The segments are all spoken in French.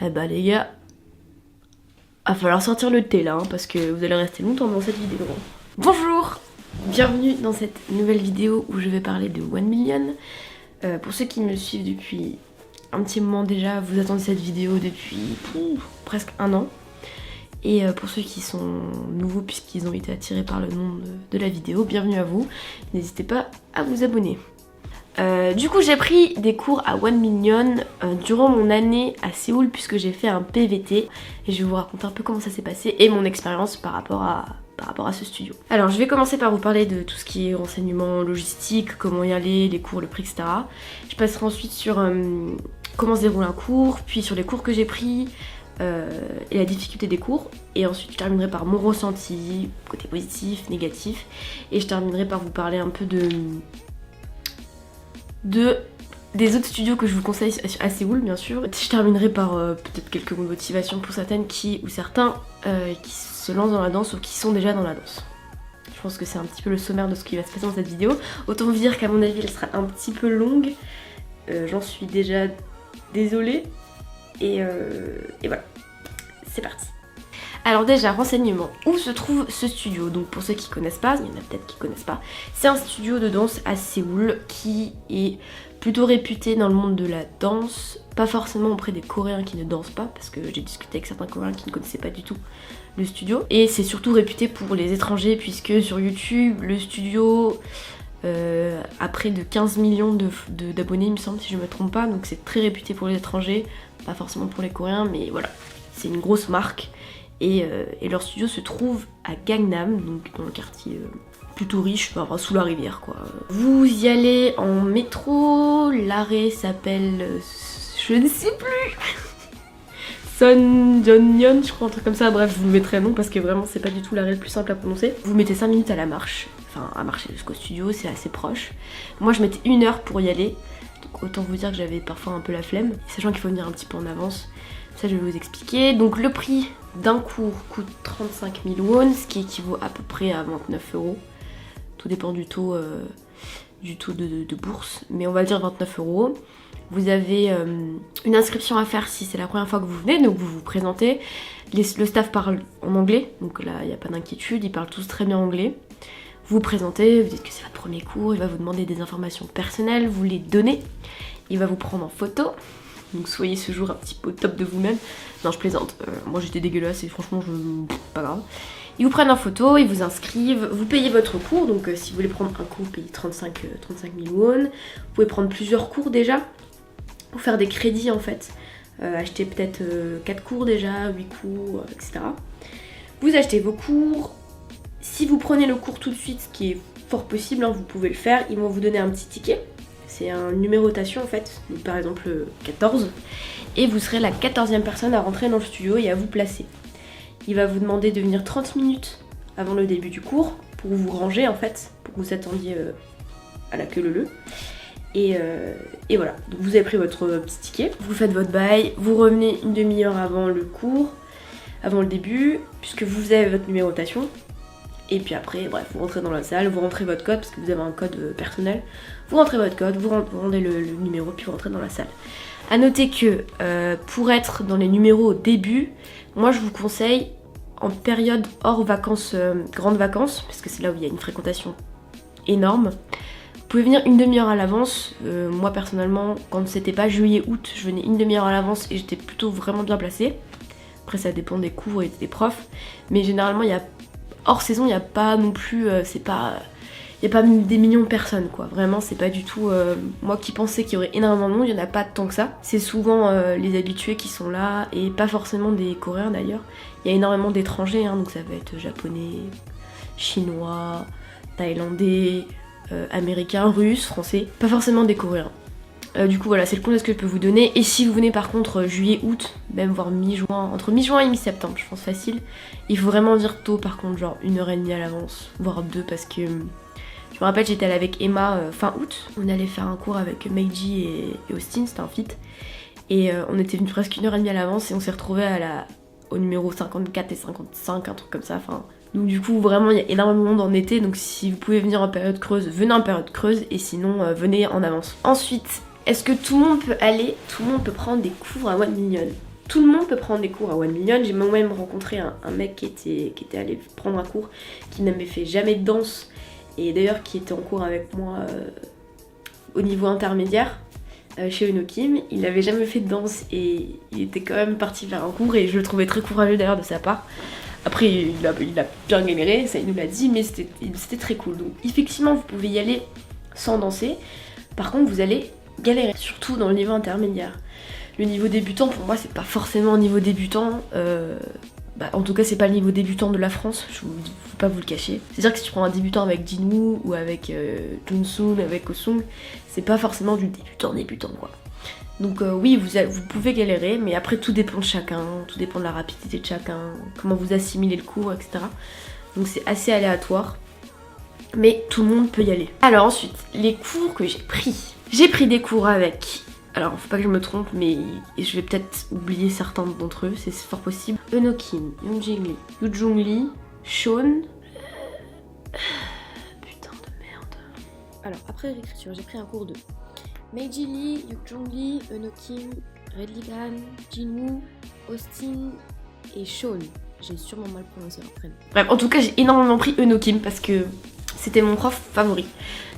Eh bah les gars, va falloir sortir le thé là, hein, parce que vous allez rester longtemps dans cette vidéo. Bonjour, bienvenue dans cette nouvelle vidéo où je vais parler de 1 Million. Pour ceux qui me suivent depuis un petit moment déjà, vous attendez cette vidéo depuis presque un an. Et pour ceux qui sont nouveaux puisqu'ils ont été attirés par le nom de la vidéo, bienvenue à vous. N'hésitez pas à vous abonner. Du coup j'ai pris des cours à 1 Million durant mon année à Séoul puisque j'ai fait un PVT et je vais vous raconter un peu comment ça s'est passé et mon expérience par rapport à ce studio. Alors je vais commencer par vous parler de tout ce qui est renseignements logistiques, comment y aller, les cours, le prix, etc. Je passerai ensuite sur comment se déroule un cours, puis sur les cours que j'ai pris et la difficulté des cours, et ensuite je terminerai par mon ressenti, côté positif, négatif, et je terminerai par vous parler un peu des autres studios que je vous conseille à Séoul bien sûr. Je terminerai par peut-être quelques mots de motivation pour certaines ou certains qui se lancent dans la danse ou qui sont déjà dans la danse. Je pense que c'est un petit peu le sommaire de ce qui va se passer dans cette vidéo. Autant vous dire qu'à mon avis elle sera un petit peu longue, j'en suis déjà désolée, et voilà, c'est parti. Alors déjà, renseignement, où se trouve ce studio? Donc pour ceux qui connaissent pas, il y en a peut-être qui connaissent pas, c'est un studio de danse à Séoul qui est plutôt réputé dans le monde de la danse, pas forcément auprès des Coréens qui ne dansent pas, parce que j'ai discuté avec certains Coréens qui ne connaissaient pas du tout le studio, et c'est surtout réputé pour les étrangers puisque sur YouTube, le studio a près de 15 millions d'abonnés il me semble, si je me trompe pas, donc c'est très réputé pour les étrangers, pas forcément pour les Coréens, mais voilà, c'est une grosse marque. Et leur studio se trouve à Gangnam, donc dans le quartier plutôt riche, enfin, sous la rivière quoi. Vous y allez en métro, l'arrêt s'appelle, je ne sais plus, Sonjeonyeon, je crois, un truc comme ça, bref je vous le mettrai non parce que vraiment c'est pas du tout l'arrêt le plus simple à prononcer. Vous mettez 5 minutes à la marche, enfin à marcher jusqu'au studio, c'est assez proche. Moi je mettais 1 heure pour y aller, donc autant vous dire que j'avais parfois un peu la flemme, sachant qu'il faut venir un petit peu en avance. Ça je vais vous expliquer. Donc le prix d'un cours coûte 35 000 won, ce qui équivaut à peu près à 29 €. Tout dépend du taux de bourse, mais on va dire 29 €. Vous avez une inscription à faire si c'est la première fois que vous venez, donc vous vous présentez. Le staff parle en anglais, donc là il n'y a pas d'inquiétude, ils parlent tous très bien anglais. Vous vous présentez, vous dites que c'est votre premier cours, il va vous demander des informations personnelles, vous les donnez, il va vous prendre en photo. Donc soyez ce jour un petit peu au top de vous-même. Non je plaisante, moi j'étais dégueulasse et franchement pas grave. Ils vous prennent en photo, ils vous inscrivent, vous payez votre cours, donc si vous voulez prendre un cours, vous payez 35 000 won. Vous pouvez prendre plusieurs cours déjà, ou faire des crédits en fait. Acheter peut-être 4 cours déjà, 8 cours, etc. Vous achetez vos cours. Si vous prenez le cours tout de suite, ce qui est fort possible, hein, vous pouvez le faire, ils vont vous donner un petit ticket. C'est une numérotation en fait, donc par exemple 14, et vous serez la 14e personne à rentrer dans le studio et à vous placer. Il va vous demander de venir 30 minutes avant le début du cours pour vous ranger en fait, pour que vous attendiez à la queue leu. Et voilà, donc vous avez pris votre petit ticket, vous faites votre bail, vous revenez une demi-heure avant le cours, avant le début, puisque vous avez votre numérotation. Et puis après, bref, vous rentrez dans la salle, vous rentrez votre code, parce que vous avez un code personnel. Vous rentrez votre code, vous rendez le numéro, puis vous rentrez dans la salle. A noter que pour être dans les numéros au début, moi je vous conseille en période hors vacances, grandes vacances, parce que c'est là où il y a une fréquentation énorme. Vous pouvez venir une demi-heure à l'avance. Moi personnellement, quand c'était pas juillet-août, je venais une demi-heure à l'avance et j'étais plutôt vraiment bien placée. Après ça dépend des cours et des profs, mais généralement il y a hors saison, il n'y a pas non plus, il n'y a pas des millions de personnes quoi, vraiment c'est pas du tout, moi qui pensais qu'il y aurait énormément de monde, il n'y en a pas tant que ça, c'est souvent les habitués qui sont là, et pas forcément des Coréens d'ailleurs, il y a énormément d'étrangers, hein, donc ça va être japonais, chinois, thaïlandais, américains, russes, français, pas forcément des Coréens. Du coup voilà, c'est le contexte que je peux vous donner. Et si vous venez par contre juillet-août, même voire mi-juin, entre mi-juin et mi-septembre, je pense facile, il faut vraiment venir tôt par contre, genre 1h30 à l'avance, voire 2, parce que je me rappelle j'étais allée avec Emma fin août, on allait faire un cours avec Meiji et Austin, c'était un feat, et on était venu presque 1h30 à l'avance et on s'est retrouvés au numéro 54 et 55, un truc comme ça, enfin... Donc du coup vraiment il y a énormément de monde en été, donc si vous pouvez venir en période creuse, venez en période creuse, et sinon venez en avance. Ensuite, est-ce que tout le monde peut aller, tout le monde peut prendre des cours à 1 Million? Tout le monde peut prendre des cours à 1 Million. J'ai moi-même rencontré un mec qui était allé prendre un cours, qui n'avait fait jamais de danse, et d'ailleurs qui était en cours avec moi au niveau intermédiaire chez Enokim. Il n'avait jamais fait de danse et il était quand même parti faire un cours, et je le trouvais très courageux d'ailleurs de sa part. Après il a bien galéré, ça il nous l'a dit, mais c'était très cool. Donc effectivement vous pouvez y aller sans danser. Par contre vous allez galérer, surtout dans le niveau intermédiaire. Le niveau débutant pour moi c'est pas forcément un niveau débutant, en tout cas c'est pas le niveau débutant de la France, je ne vais pas vous le cacher. C'est-à-dire que si tu prends un débutant avec Jinwoo ou avec Junsoon, avec Kosung, c'est pas forcément du débutant quoi. Donc oui, vous pouvez galérer, mais après tout dépend de chacun, tout dépend de la rapidité de chacun, comment vous assimilez le cours, etc. Donc c'est assez aléatoire, mais tout le monde peut y aller. Alors ensuite, les cours que j'ai pris. J'ai pris des cours avec, alors faut pas que je me trompe, mais je vais peut-être oublier certains d'entre eux, c'est fort possible. Enokim, Yoongjin Lee, Yoojung Lee, Sean... Putain de merde. Alors après l'écriture, j'ai pris un cours de Meiji Lee, Yoojung Lee, Enokim, Redligan, Jinwoo, Austin et Sean. J'ai sûrement mal prononcé leur prénom. Bref, en tout cas j'ai énormément pris Enokim parce que c'était mon prof favori.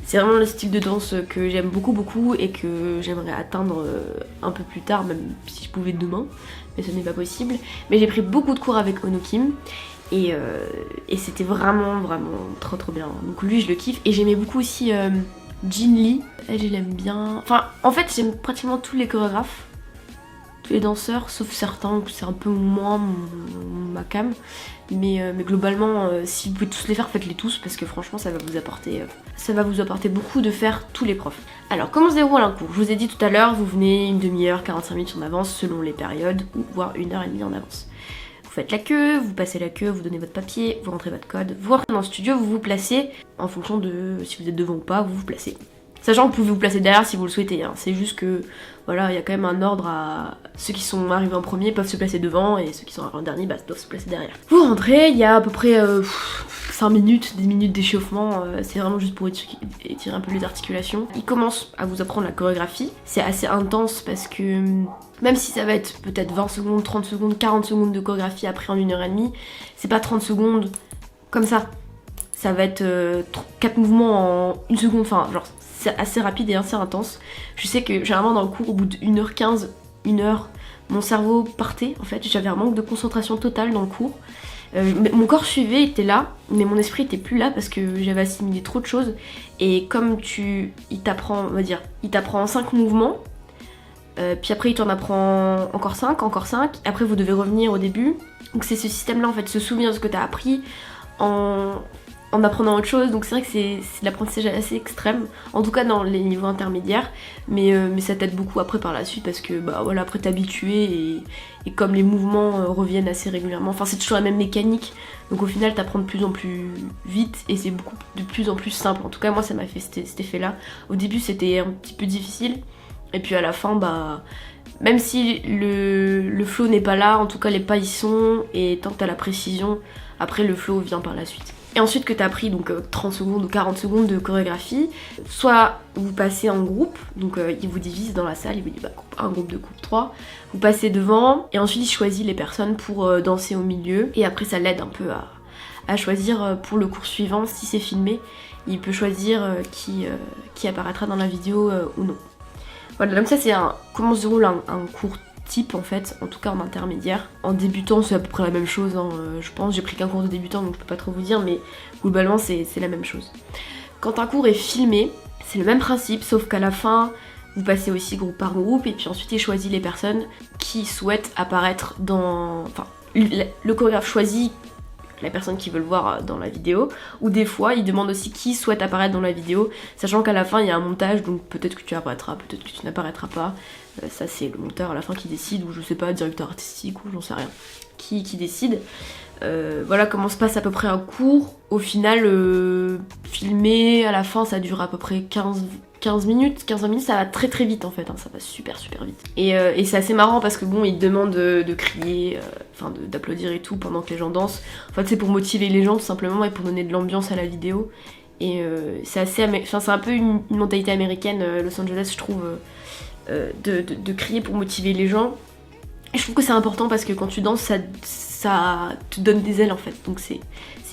C'est vraiment le style de danse que j'aime beaucoup et que j'aimerais atteindre un peu plus tard, même si je pouvais demain, mais ce n'est pas possible. Mais j'ai pris beaucoup de cours avec Enokim et c'était vraiment trop bien. Donc lui je le kiffe, et j'aimais beaucoup aussi Jin Lee, elle je l'aime bien. Enfin en fait j'aime pratiquement tous les chorégraphes, tous les danseurs, sauf certains où c'est un peu moins ma cam. Mais globalement, si vous pouvez tous les faire, faites-les tous, parce que franchement ça va vous apporter beaucoup de faire tous les profs. Alors comment se déroule un cours? Je vous ai dit tout à l'heure, vous venez une demi-heure, 45 minutes en avance selon les périodes, ou voire 1h30 en avance. Vous faites la queue, vous passez la queue, vous donnez votre papier, vous rentrez votre code, vous rentrez dans le studio, vous vous placez en fonction de si vous êtes devant ou pas, vous vous placez. Sachant que vous pouvez vous placer derrière si vous le souhaitez, hein. C'est juste que voilà, il y a quand même un ordre à... Ceux qui sont arrivés en premier peuvent se placer devant, et ceux qui sont arrivés en dernier doivent se placer derrière. Vous rentrez, il y a à peu près 5 minutes, 10 minutes d'échauffement, c'est vraiment juste pour étirer un peu les articulations. Il commence à vous apprendre la chorégraphie, c'est assez intense parce que même si ça va être peut-être 20 secondes, 30 secondes, 40 secondes de chorégraphie après en 1h30, c'est pas 30 secondes comme ça. Ça va être 4 mouvements en 1 seconde, enfin genre c'est assez rapide et assez intense. Je sais que généralement dans le cours, au bout de 1h15, 1h, mon cerveau partait en fait, j'avais un manque de concentration totale dans le cours. Mon corps suivait, était là, mais mon esprit était plus là parce que j'avais assimilé trop de choses. Et comme il t'apprend, on va dire, il t'apprend 5 mouvements, puis après il t'en apprend encore 5, après vous devez revenir au début. Donc c'est ce système-là en fait, se souvenir de ce que t'as appris en apprenant autre chose, donc c'est vrai que c'est de l'apprentissage assez extrême, en tout cas dans les niveaux intermédiaires, mais ça t'aide beaucoup après par la suite parce que bah voilà, après t'es habitué et comme les mouvements reviennent assez régulièrement, enfin c'est toujours la même mécanique, donc au final t'apprends de plus en plus vite et c'est beaucoup de plus en plus simple. En tout cas moi ça m'a fait cet effet là. Au début c'était un petit peu difficile et puis à la fin bah même si le flow n'est pas là, en tout cas les pas y sont, et tant que t'as la précision, après le flow vient par la suite. Et ensuite que t'as pris donc 30 secondes ou 40 secondes de chorégraphie, soit vous passez en groupe, donc il vous divise dans la salle, il vous dit bah groupe 1, groupe 2, groupe 3, vous passez devant, et ensuite il choisit les personnes pour danser au milieu, et après ça l'aide un peu à choisir pour le cours suivant, si c'est filmé, il peut choisir qui apparaîtra dans la vidéo ou non. Voilà, donc ça c'est comment se déroule un cours type en fait, en tout cas en intermédiaire. En débutant c'est à peu près la même chose, hein, je pense, j'ai pris qu'un cours de débutant donc je peux pas trop vous dire, mais globalement c'est la même chose. Quand un cours est filmé, c'est le même principe, sauf qu'à la fin vous passez aussi groupe par groupe, et puis ensuite il choisit les personnes qui souhaitent apparaître dans... Enfin, le chorégraphe choisit la personne qui veut le voir dans la vidéo, ou des fois il demande aussi qui souhaite apparaître dans la vidéo, sachant qu'à la fin il y a un montage, donc peut-être que tu apparaîtras, peut-être que tu n'apparaîtras pas, ça c'est le monteur à la fin qui décide, ou je sais pas, directeur artistique, ou j'en sais rien, qui décide. Voilà comment se passe à peu près un cours. Au final, filmé, à la fin ça dure à peu près 15 minutes, 15 minutes, ça va très très vite en fait, hein, ça va super vite. Et c'est assez marrant parce que bon, ils demandent de crier, enfin d'applaudir et tout pendant que les gens dansent. En fait c'est pour motiver les gens tout simplement et pour donner de l'ambiance à la vidéo. Et c'est assez, enfin c'est un peu une mentalité américaine, Los Angeles je trouve, de crier pour motiver les gens. Et je trouve que c'est important parce que quand tu danses, ça te donne des ailes en fait. Donc c'est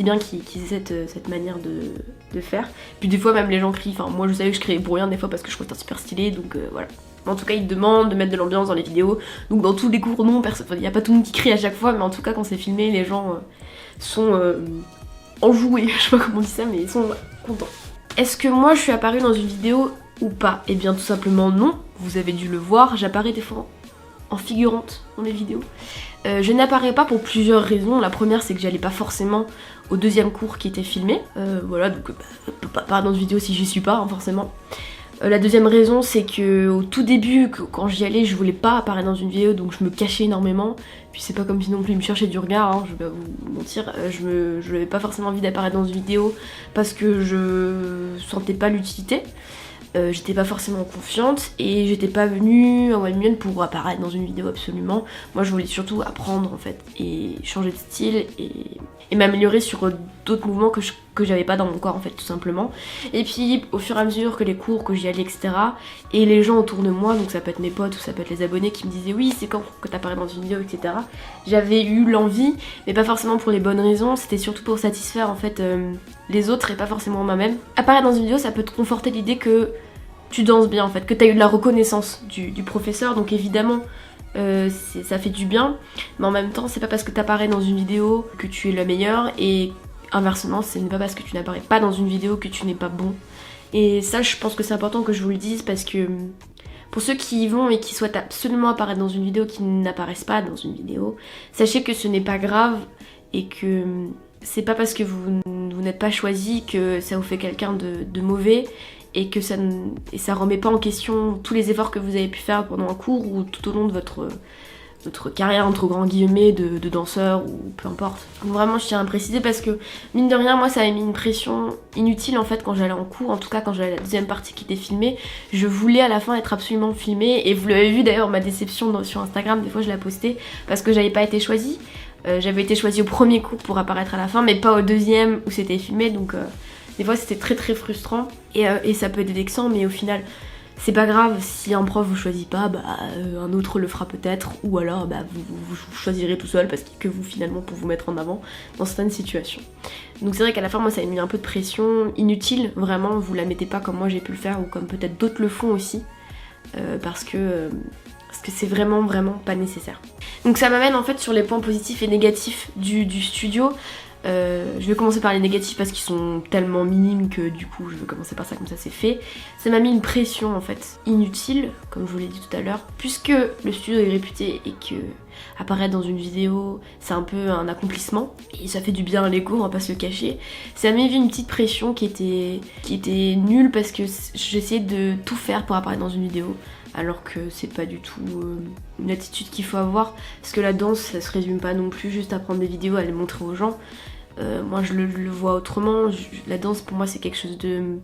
bien qu'ils aient cette manière de faire. Puis des fois même les gens crient, enfin moi je savais que je criais pour rien des fois parce que je trouve ça super stylé, donc voilà. En tout cas ils te demandent de mettre de l'ambiance dans les vidéos. Donc dans tous les cours non, il n'y a pas tout le monde qui crie à chaque fois, mais en tout cas quand c'est filmé, les gens sont enjoués, je sais pas comment on dit ça, mais ils sont contents. Est-ce que moi je suis apparue dans une vidéo ou pas? Eh bien tout simplement non, vous avez dû le voir, j'apparais des fois en figurante dans les vidéos. Je n'apparais pas pour plusieurs raisons. La première c'est que j'allais pas forcément au deuxième cours qui était filmé. Voilà, donc je peux pas apparaître dans une vidéo si j'y suis pas, hein, forcément. La deuxième raison c'est que au tout début, quand j'y allais, je voulais pas apparaître dans une vidéo, donc je me cachais énormément. Puis c'est pas comme si non plus ils me cherchaient du regard, hein, je vais pas vous mentir. Je n'avais pas forcément envie d'apparaître dans une vidéo parce que je sentais pas l'utilité. J'étais pas forcément confiante et j'étais pas venue à 1 million pour apparaître dans une vidéo absolument. Moi je voulais surtout apprendre en fait et changer de style et m'améliorer sur d'autres mouvements que j'avais pas dans mon corps en fait tout simplement. Et puis au fur et à mesure que les cours, que j'y allais etc. et les gens autour de moi, donc ça peut être mes potes ou ça peut être les abonnés qui me disaient oui c'est quand que t'apparais dans une vidéo etc. J'avais eu l'envie mais pas forcément pour les bonnes raisons, c'était surtout pour satisfaire en fait les autres et pas forcément moi-même. Apparaître dans une vidéo ça peut te conforter l'idée que tu danses bien en fait, que t'as eu de la reconnaissance du professeur, donc évidemment ça fait du bien, mais en même temps c'est pas parce que t'apparais dans une vidéo que tu es la meilleure et inversement ce n'est pas parce que tu n'apparais pas dans une vidéo que tu n'es pas bon. Et ça je pense que c'est important que je vous le dise parce que pour ceux qui y vont et qui souhaitent absolument apparaître dans une vidéo qui n'apparaissent pas dans une vidéo, sachez que ce n'est pas grave et que c'est pas parce que vous n'êtes pas choisi que ça vous fait quelqu'un de mauvais et que ça remet pas en question tous les efforts que vous avez pu faire pendant un cours ou tout au long de votre carrière entre grands guillemets de danseur ou peu importe. Donc vraiment je tiens à préciser parce que mine de rien moi ça m'a mis une pression inutile en fait quand j'allais en cours, en tout cas quand j'allais à la deuxième partie qui était filmée, je voulais à la fin être absolument filmée et vous l'avez vu d'ailleurs ma déception sur Instagram, des fois je la postais parce que j'avais pas été choisie. J'avais été choisie au premier cours pour apparaître à la fin mais pas au deuxième où c'était filmé donc des fois c'était très très frustrant et ça peut être vexant mais au final c'est pas grave si un prof vous choisit pas, un autre le fera peut-être ou alors vous choisirez tout seul parce que vous finalement pour vous mettre en avant dans certaines situations. Donc c'est vrai qu'à la fin moi ça m'a mis un peu de pression inutile, vraiment vous la mettez pas comme moi j'ai pu le faire ou comme peut-être d'autres le font aussi parce que c'est vraiment pas nécessaire. Donc ça m'amène en fait sur les points positifs et négatifs du studio. Je vais commencer par les négatifs parce qu'ils sont tellement minimes que du coup je vais commencer par ça comme ça c'est fait. Ça m'a mis une pression en fait inutile comme je vous l'ai dit tout à l'heure puisque le studio est réputé et que apparaître dans une vidéo c'est un peu un accomplissement et ça fait du bien à l'ego, on va pas se le cacher. Ça m'a mis une petite pression qui était nulle parce que j'essayais de tout faire pour apparaître dans une vidéo alors que c'est pas du tout une attitude qu'il faut avoir parce que la danse ça se résume pas non plus juste à prendre des vidéos à les montrer aux gens. Moi je le vois autrement, la danse pour moi c'est quelque chose de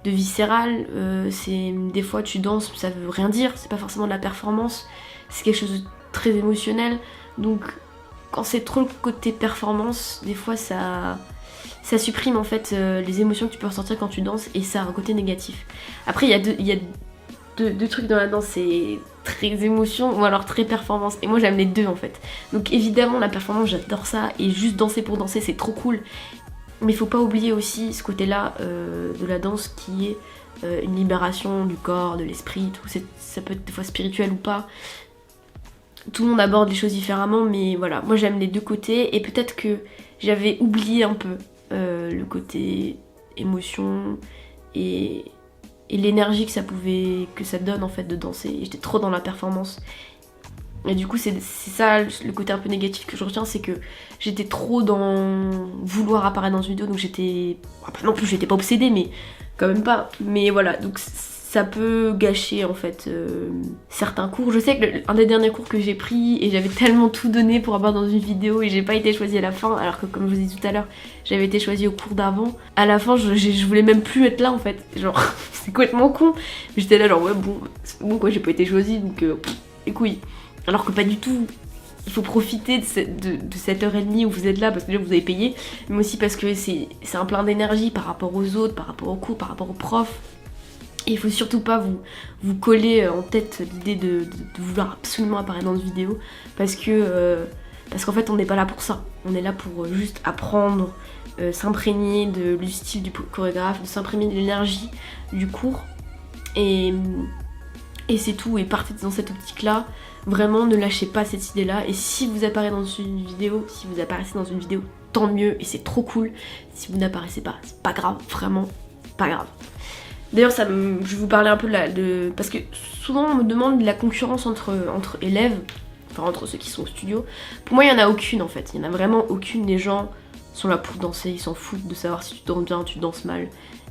viscéral, c'est des fois tu danses ça veut rien dire, c'est pas forcément de la performance, c'est quelque chose de très émotionnel donc quand c'est trop le côté performance des fois ça supprime en fait les émotions que tu peux ressentir quand tu danses et ça a un côté négatif. Après il y a deux trucs dans la danse, c'est très émotion ou alors très performance et moi j'aime les deux en fait. Donc évidemment la performance j'adore ça et juste danser pour danser c'est trop cool mais faut pas oublier aussi ce côté là de la danse qui est une libération du corps, de l'esprit, tout. Ça peut être des fois spirituel ou pas, tout le monde aborde les choses différemment mais voilà moi j'aime les deux côtés et peut-être que j'avais oublié un peu le côté émotion et l'énergie que ça donne en fait de danser. J'étais trop dans la performance. Et du coup c'est ça le côté un peu négatif que je retiens, c'est que j'étais trop dans vouloir apparaître dans une vidéo donc j'étais... non plus j'étais pas obsédée mais quand même pas. Mais voilà donc ça peut gâcher en fait certains cours. Je sais que un des derniers cours que j'ai pris et j'avais tellement tout donné pour avoir dans une vidéo et j'ai pas été choisie à la fin alors que comme je vous ai dit tout à l'heure j'avais été choisie au cours d'avant. À la fin je voulais même plus être là en fait, genre c'est complètement con. J'étais là genre ouais bon c'est bon quoi j'ai pas été choisie donc les couilles. Alors que pas du tout. Il faut profiter de cette heure et demie où vous êtes là parce que déjà vous avez payé mais aussi parce que c'est un plein d'énergie par rapport aux autres, par rapport aux cours, par rapport aux profs. Et il faut surtout pas vous coller en tête l'idée de vouloir absolument apparaître dans une vidéo parce qu'en fait on n'est pas là pour ça. On est là pour juste apprendre, s'imprégner du style du chorégraphe, de s'imprégner de l'énergie du cours et c'est tout. Et partez dans cette optique là, vraiment ne lâchez pas cette idée là. Et si vous apparaissez dans une vidéo, tant mieux et c'est trop cool. Si vous n'apparaissez pas, c'est pas grave, vraiment pas grave. D'ailleurs, je vais vous parler un peu parce que souvent on me demande la concurrence entre élèves, enfin entre ceux qui sont au studio. Pour moi, il n'y en a aucune en fait. Il n'y en a vraiment aucune. Les gens sont là pour danser, ils s'en foutent de savoir si tu danses bien, tu danses mal.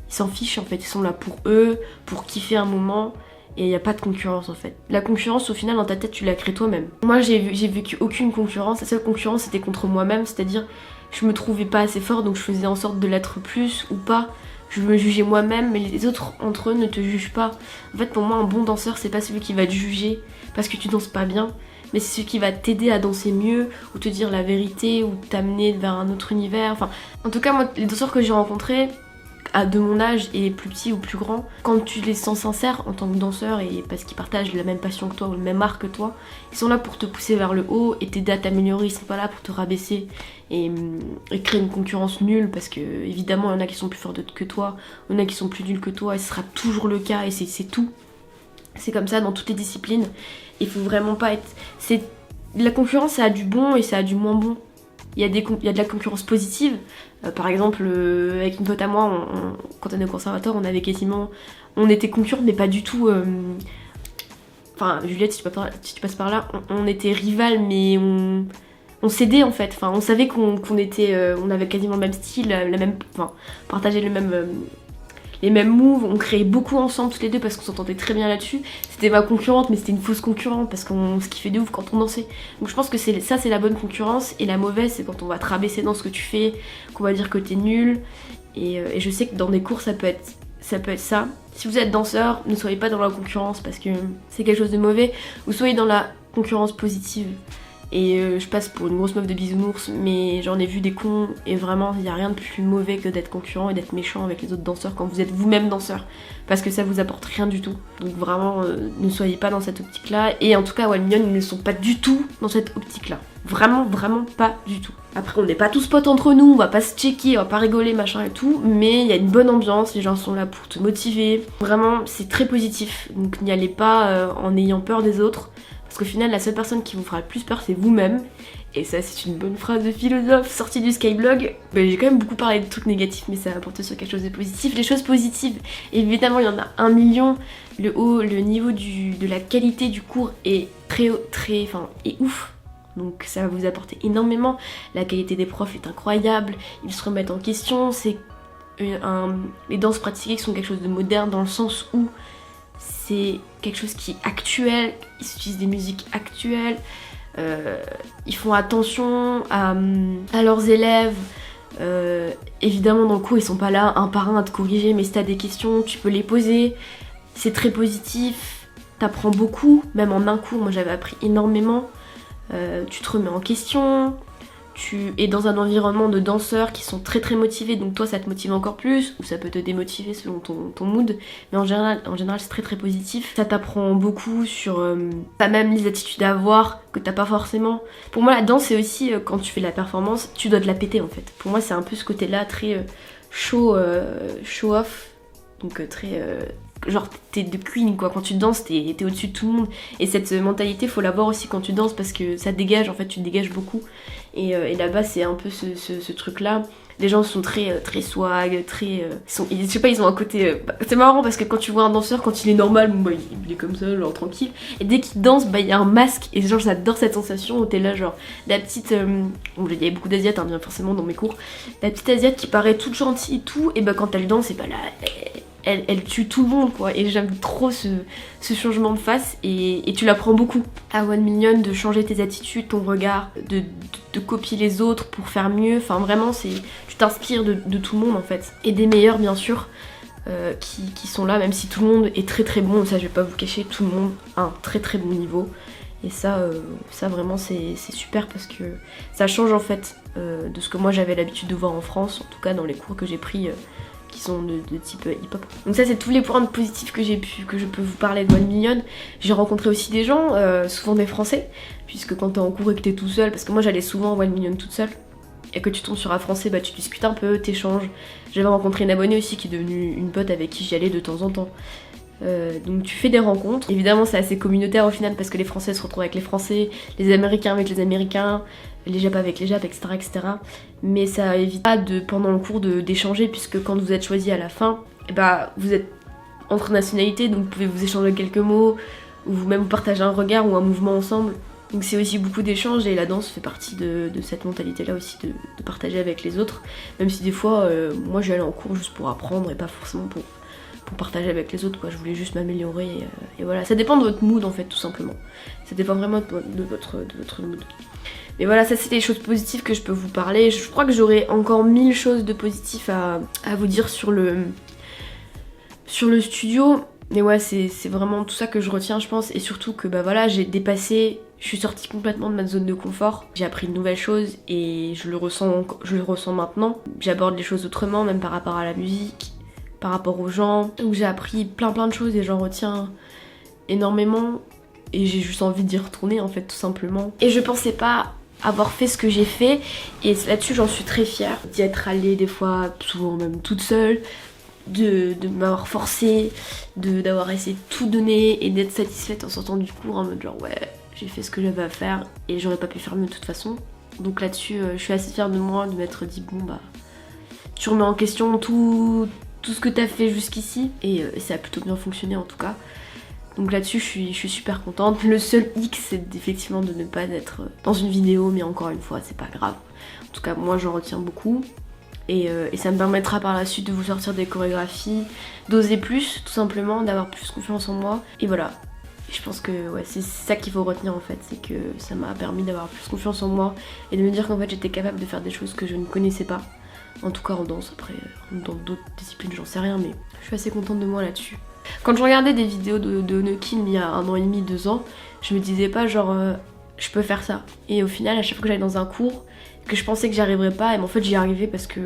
Ils s'en fichent en fait, ils sont là pour eux, pour kiffer un moment. Et il n'y a pas de concurrence en fait. La concurrence, au final, dans ta tête, tu la crées toi-même. Moi, j'ai vécu aucune concurrence. La seule concurrence, c'était contre moi-même, c'est-à-dire je me trouvais pas assez fort, donc je faisais en sorte de l'être plus ou pas. Je me jugeais moi-même, mais les autres entre eux ne te jugent pas. En fait, pour moi, un bon danseur, c'est pas celui qui va te juger parce que tu danses pas bien, mais c'est celui qui va t'aider à danser mieux, ou te dire la vérité, ou t'amener vers un autre univers. Enfin, en tout cas, moi, les danseurs que j'ai rencontrés, de mon âge et plus petits ou plus grands, quand tu les sens sincères en tant que danseur et parce qu'ils partagent la même passion que toi ou le même art que toi, ils sont là pour te pousser vers le haut et t'aider à t'améliorer, ils sont pas là pour te rabaisser et créer une concurrence nulle parce que évidemment il y en a qui sont plus forts que toi, il y en a qui sont plus nuls que toi et ce sera toujours le cas et c'est tout. C'est comme ça dans toutes les disciplines. Il faut vraiment pas être... La concurrence ça a du bon et ça a du moins bon. Il y a de la concurrence positive. Par exemple, avec une pote à moi, quand on est au conservatoire, on était concurrents, mais pas du tout. Enfin, Juliette, si tu passes par là, on était rivales, mais on s'aidait en fait. Enfin, on savait qu'on avait quasiment le même style, partageait les mêmes moves, on créait beaucoup ensemble toutes les deux parce qu'on s'entendait très bien là-dessus. C'était ma concurrente, mais c'était une fausse concurrente parce qu'on se kiffait de ouf quand on dansait. Donc je pense que c'est la bonne concurrence, et la mauvaise c'est quand on va te rabaisser dans ce que tu fais, qu'on va dire que t'es nul. Et je sais que dans des cours ça peut être ça. Si vous êtes danseur, ne soyez pas dans la concurrence parce que c'est quelque chose de mauvais, ou soyez dans la concurrence positive. Et je passe pour une grosse meuf de bisounours, mais j'en ai vu des cons, et vraiment il n'y a rien de plus mauvais que d'être concurrent et d'être méchant avec les autres danseurs quand vous êtes vous-même danseur, parce que ça vous apporte rien du tout. Donc vraiment ne soyez pas dans cette optique là, et en tout cas One Million ils ne sont pas du tout dans cette optique là. Vraiment pas du tout. Après on n'est pas tous potes entre nous, on va pas se checker, on va pas rigoler machin et tout, mais il y a une bonne ambiance, les gens sont là pour te motiver. Vraiment c'est très positif, donc n'y allez pas en ayant peur des autres. Parce qu'au final, la seule personne qui vous fera le plus peur, c'est vous-même. Et ça, c'est une bonne phrase de philosophe sortie du Skyblog. J'ai quand même beaucoup parlé de trucs négatifs, mais ça a apporté sur quelque chose de positif. Les choses positives, évidemment, il y en a 1 million. Le niveau de la qualité du cours est est ouf. Donc ça va vous apporter énormément. La qualité des profs est incroyable. Ils se remettent en question. Les danses pratiquées sont quelque chose de moderne dans le sens où c'est quelque chose qui est actuel, ils utilisent des musiques actuelles, ils font attention à leurs élèves. Évidemment dans le cours ils sont pas là un par un à te corriger, mais si t'as des questions tu peux les poser, c'est très positif, t'apprends beaucoup, même en un cours moi j'avais appris énormément, tu te remets en question. Tu es dans un environnement de danseurs qui sont très très motivés, donc toi ça te motive encore plus, ou ça peut te démotiver selon ton mood, mais en général c'est très très positif. Ça t'apprend beaucoup sur t'as même les attitudes à avoir que t'as pas forcément. Pour moi la danse c'est aussi quand tu fais de la performance, tu dois te la péter en fait. Pour moi c'est un peu ce côté là très show off, donc très... genre t'es de queen quoi, quand tu danses t'es au-dessus de tout le monde, et cette mentalité faut l'avoir aussi quand tu danses parce que ça dégage en fait, tu te dégages beaucoup, et là-bas c'est un peu ce truc là. Les gens sont très swag, je sais pas, ils ont un côté... c'est marrant parce que quand tu vois un danseur, quand il est normal, bon, bah, il est comme ça, genre tranquille, et dès qu'il danse, bah il y a un masque, et genre j'adore cette sensation où t'es là genre, la petite... bon, il y a beaucoup d'asiates, hein, bien forcément dans mes cours, la petite asiate qui paraît toute gentille et tout, et bah quand elle danse, et bah là... Elle tue tout le monde quoi, et j'aime trop ce changement de face, et tu l'apprends beaucoup à One Million, de changer tes attitudes, ton regard, de copier les autres pour faire mieux, enfin vraiment tu t'inspires de tout le monde en fait, et des meilleurs bien sûr qui sont là, même si tout le monde est très très bon, ça je vais pas vous cacher, tout le monde a un très très bon niveau, et ça vraiment c'est super parce que ça change en fait de ce que moi j'avais l'habitude de voir en France, en tout cas dans les cours que j'ai pris qui sont de type hip-hop. Donc ça c'est tous les points positifs que je peux vous parler de One Million. J'ai rencontré aussi des gens, souvent des Français, puisque quand t'es en cours et que t'es tout seul, parce que moi j'allais souvent à One Million toute seule, et que tu tombes sur un Français, bah tu discutes un peu, t'échanges. J'avais rencontré une abonnée aussi qui est devenue une pote avec qui j'y allais de temps en temps. Donc tu fais des rencontres. Évidemment c'est assez communautaire au final parce que les Français se retrouvent avec les Français, les Américains avec les Américains, les Japs avec les Japs, etc. Mais ça évite pas pendant le cours d'échanger, puisque quand vous êtes choisi à la fin, bah, vous êtes entre nationalités, donc vous pouvez vous échanger quelques mots, ou vous-même vous partagez un regard ou un mouvement ensemble. Donc c'est aussi beaucoup d'échanges, et la danse fait partie de cette mentalité là aussi, de partager avec les autres. Même si des fois, moi j'allais en cours juste pour apprendre et pas forcément pour partager avec les autres, quoi. Je voulais juste m'améliorer et voilà. Ça dépend de votre mood en fait, tout simplement. Ça dépend vraiment de votre mood. Mais voilà, ça c'était les choses positives que je peux vous parler. Je crois que j'aurais encore 1000 choses de positifs à vous dire sur le studio. Mais ouais, c'est vraiment tout ça que je retiens, je pense. Et surtout que bah voilà, j'ai dépassé, je suis sortie complètement de ma zone de confort. J'ai appris de nouvelles choses et je le ressens maintenant. J'aborde les choses autrement, même par rapport à la musique, par rapport aux gens. Donc j'ai appris plein de choses et j'en retiens énormément. Et j'ai juste envie d'y retourner en fait, tout simplement. Et je pensais pas avoir fait ce que j'ai fait, et là-dessus j'en suis très fière d'y être allée des fois, souvent même toute seule, de m'avoir forcée, d'avoir essayé de tout donner et d'être satisfaite en sortant du cours en mode genre ouais, j'ai fait ce que j'avais à faire et j'aurais pas pu faire mieux de toute façon. Donc là-dessus je suis assez fière de moi, de m'être dit bon bah tu remets en question tout ce que t'as fait jusqu'ici, et ça a plutôt bien fonctionné en tout cas. Donc là-dessus je suis super contente. Le seul hic c'est effectivement de ne pas être dans une vidéo, mais encore une fois c'est pas grave. En tout cas moi j'en retiens beaucoup, et ça me permettra par la suite de vous sortir des chorégraphies, d'oser plus tout simplement, d'avoir plus confiance en moi, et voilà. Je pense que ouais, c'est ça qu'il faut retenir en fait, c'est que ça m'a permis d'avoir plus confiance en moi et de me dire qu'en fait j'étais capable de faire des choses que je ne connaissais pas. En tout cas en danse, après dans d'autres disciplines j'en sais rien, mais je suis assez contente de moi là-dessus. Quand je regardais des vidéos de Nokin il y a 1 an et demi, 2 ans, je me disais pas genre je peux faire ça. Et au final à chaque fois que j'allais dans un cours, que je pensais que j'y arriverais pas, et en fait j'y arrivais parce que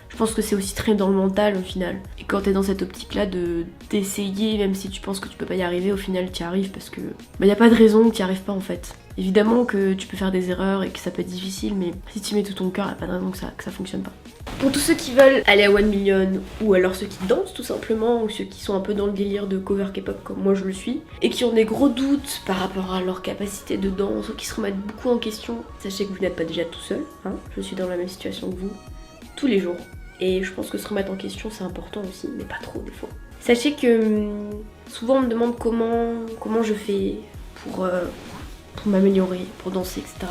je pense que c'est aussi très dans le mental au final. Et quand t'es dans cette optique là d'essayer, même si tu penses que tu peux pas y arriver, au final t'y arrives parce que bah y a pas de raison que t'y arrives pas en fait. Évidemment que tu peux faire des erreurs et que ça peut être difficile, mais si tu mets tout ton cœur, y a pas de raison que ça fonctionne pas. Pour tous ceux qui veulent aller à One Million, ou alors ceux qui dansent tout simplement, ou ceux qui sont un peu dans le délire de cover K-pop comme moi je le suis, et qui ont des gros doutes par rapport à leur capacité de danse, ou qui se remettent beaucoup en question, sachez que vous n'êtes pas déjà tout seul, hein. Je suis dans la même situation que vous, tous les jours. Et je pense que se remettre en question c'est important aussi, mais pas trop des fois. Sachez que souvent on me demande comment je fais pour m'améliorer, pour danser, etc.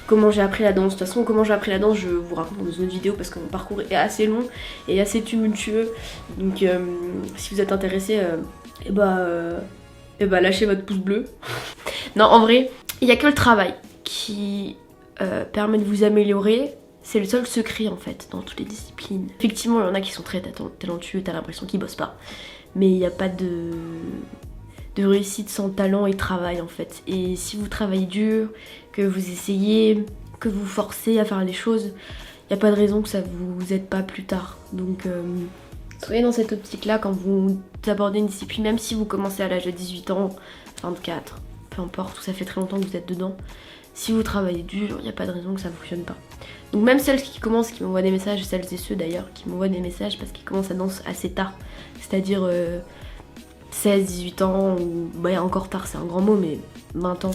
Comment j'ai appris la danse. De toute façon, comment j'ai appris la danse, je vous raconte dans une autre vidéo parce que mon parcours est assez long et assez tumultueux. Donc si vous êtes intéressé, lâchez votre pouce bleu. Non, en vrai, il n'y a que le travail qui permet de vous améliorer. C'est le seul secret en fait dans toutes les disciplines. Effectivement, il y en a qui sont très talentueux, t'as l'impression qu'ils bossent pas. Mais il n'y a pas de réussite sans talent et travail en fait. Et si vous travaillez dur, que vous essayez, que vous forcez à faire les choses, il n'y a pas de raison que ça vous aide pas plus tard. Donc soyez dans cette optique là quand vous abordez une discipline, même si vous commencez à l'âge de 18 ans, 24, peu importe, ou ça fait très longtemps que vous êtes dedans. Si vous travaillez dur, il n'y a pas de raison que ça ne fonctionne pas. Donc même celles qui commencent, qui m'envoient des messages, celles et ceux d'ailleurs qui m'envoient des messages parce qu'ils commencent à danser assez tard, c'est-à-dire 16, 18 ans, ou bah encore tard c'est un grand mot, mais 20 ans.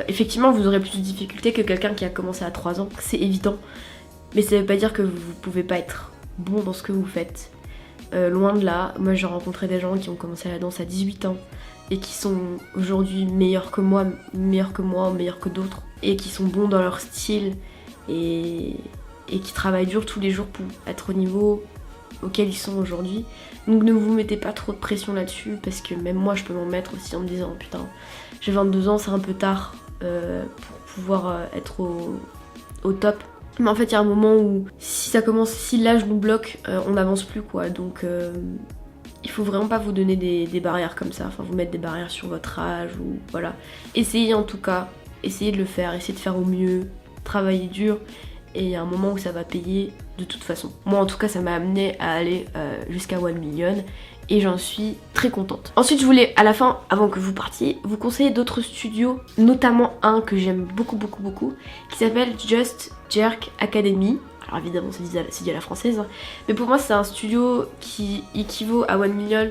Effectivement vous aurez plus de difficultés que quelqu'un qui a commencé à 3 ans, c'est évident. Mais ça veut pas dire que vous pouvez pas être bon dans ce que vous faites. Loin de là, moi j'ai rencontré des gens qui ont commencé la danse à 18 ans et qui sont aujourd'hui meilleurs que moi, meilleurs que d'autres, et qui sont bons dans leur style et qui travaillent dur tous les jours pour être au niveau auquel ils sont aujourd'hui. Donc ne vous mettez pas trop de pression là-dessus, parce que même moi je peux m'en mettre aussi en me disant putain j'ai 22 ans, c'est un peu tard pour pouvoir être au top. Mais en fait il y a un moment où si l'âge nous bloque, on n'avance plus quoi. Donc il faut vraiment pas vous donner des barrières comme ça, enfin vous mettre des barrières sur votre âge ou voilà. Essayez en tout cas, essayez de le faire, essayez de faire au mieux, travaillez dur, et il y a un moment où ça va payer de toute façon. Moi en tout cas ça m'a amené à aller jusqu'à 1 million et j'en suis très contente. Ensuite je voulais à la fin, avant que vous partiez, vous conseiller d'autres studios, notamment un que j'aime beaucoup qui s'appelle Just Jerk Academy. Alors évidemment c'est dit à la française, hein. Mais pour moi c'est un studio qui équivaut à 1 million,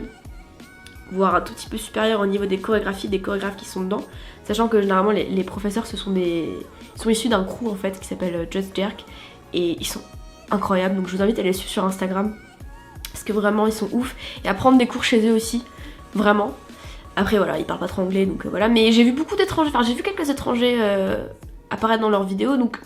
voire un tout petit peu supérieur au niveau des chorégraphies, des chorégraphes qui sont dedans. Sachant que généralement les professeurs ils sont issus d'un crew en fait qui s'appelle Just Jerk et ils sont incroyables, donc je vous invite à les suivre sur Instagram parce que vraiment ils sont ouf et à prendre des cours chez eux aussi, vraiment. Après voilà, ils parlent pas trop anglais donc voilà, mais j'ai vu beaucoup d'étrangers, enfin j'ai vu quelques étrangers apparaître dans leurs vidéos, donc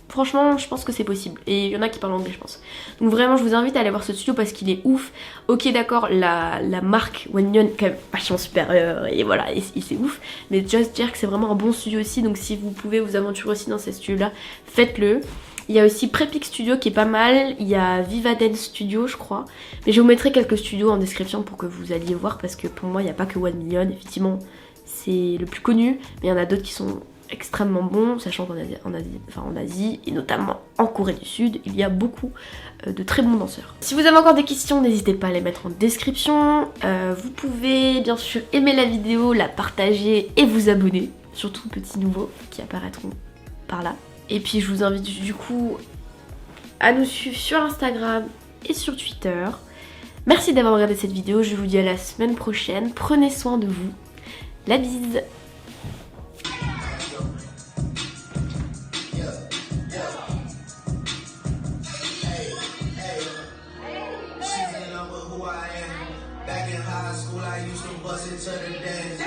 franchement je pense que c'est possible et il y en a qui parlent anglais je pense. Donc vraiment je vous invite à aller voir ce studio parce qu'il est ouf. Ok d'accord, la marque 1 million est quand même vachement supérieure et voilà, et c'est ouf, mais Just Jerk c'est vraiment un bon studio aussi, donc si vous pouvez vous aventurer aussi dans ces studios là, faites-le. Il y a aussi Prepix Studio qui est pas mal, il y a Viva Dance Studio je crois, mais je vous mettrai quelques studios en description pour que vous alliez voir parce que pour moi il n'y a pas que 1 million, effectivement c'est le plus connu, mais il y en a d'autres qui sont extrêmement bons, sachant qu'en Asie et notamment en Corée du Sud, il y a beaucoup de très bons danseurs. Si vous avez encore des questions, n'hésitez pas à les mettre en description. Vous pouvez bien sûr aimer la vidéo, la partager et vous abonner, surtout petits nouveaux qui apparaîtront par là. Et puis je vous invite du coup à nous suivre sur Instagram et sur Twitter. Merci d'avoir regardé cette vidéo, je vous dis à la semaine prochaine, prenez soin de vous, la bise. Back in high school, I used to bust into the dance.